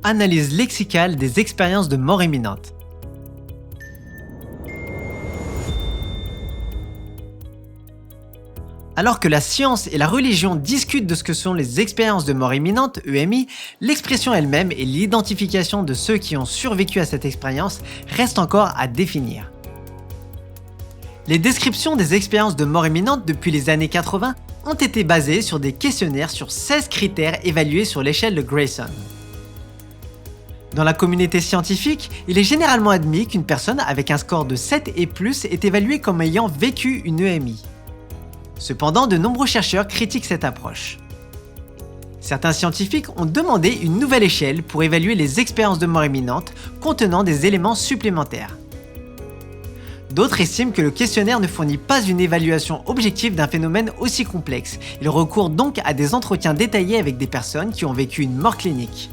Analyse lexicale des expériences de mort imminente. Alors que la science et la religion discutent de ce que sont les expériences de mort imminente, EMI, l'expression elle-même et l'identification de ceux qui ont survécu à cette expérience restent encore à définir. Les descriptions des expériences de mort imminente depuis les années 80 ont été basées sur des questionnaires sur 16 critères évalués sur l'échelle de Grayson. Dans la communauté scientifique, il est généralement admis qu'une personne avec un score de 7 et plus est évaluée comme ayant vécu une EMI. Cependant, de nombreux chercheurs critiquent cette approche. Certains scientifiques ont demandé une nouvelle échelle pour évaluer les expériences de mort imminente contenant des éléments supplémentaires. D'autres estiment que le questionnaire ne fournit pas une évaluation objective d'un phénomène aussi complexe. Il recourt donc à des entretiens détaillés avec des personnes qui ont vécu une mort clinique.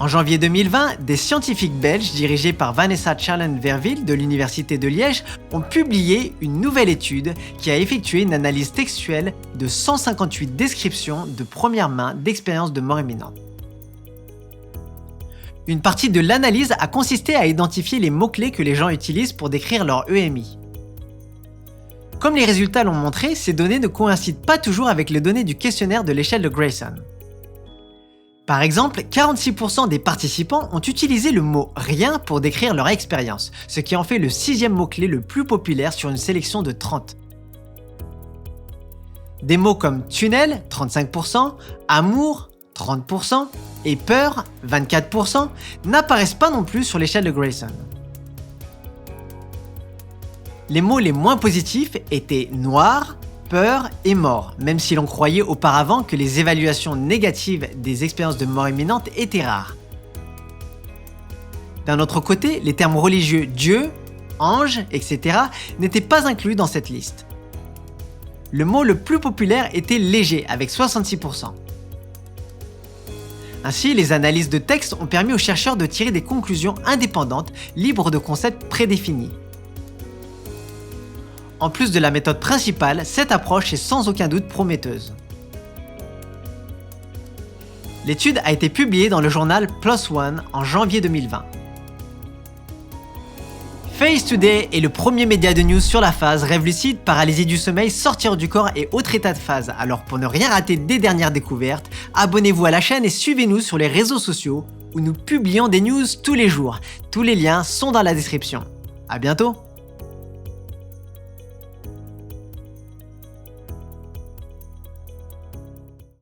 En janvier 2020, des scientifiques belges dirigés par Vanessa Challen-Verville de l'Université de Liège ont publié une nouvelle étude qui a effectué une analyse textuelle de 158 descriptions de première main d'expériences de mort imminente. Une partie de l'analyse a consisté à identifier les mots-clés que les gens utilisent pour décrire leur EMI. Comme les résultats l'ont montré, ces données ne coïncident pas toujours avec les données du questionnaire de l'échelle de Grayson. Par exemple, 46% des participants ont utilisé le mot « rien » pour décrire leur expérience, ce qui en fait le 6e mot-clé le plus populaire sur une sélection de 30. Des mots comme « tunnel » 35%, « amour » 30% et « peur » 24% n'apparaissent pas non plus sur l'échelle de Grayson. Les mots les moins positifs étaient « noir », peur et mort, même si l'on croyait auparavant que les évaluations négatives des expériences de mort imminente étaient rares. D'un autre côté, les termes religieux Dieu, ange, etc. n'étaient pas inclus dans cette liste. Le mot le plus populaire était léger, avec 66%. Ainsi, les analyses de texte ont permis aux chercheurs de tirer des conclusions indépendantes, libres de concepts prédéfinis. En plus de la méthode principale, cette approche est sans aucun doute prometteuse. L'étude a été publiée dans le journal PLOS ONE en janvier 2020. Phase Today est le premier média de news sur la phase, rêve lucide, paralysie du sommeil, sortir du corps et autres états de phase. Alors pour ne rien rater des dernières découvertes, abonnez-vous à la chaîne et suivez-nous sur les réseaux sociaux où nous publions des news tous les jours. Tous les liens sont dans la description. À bientôt!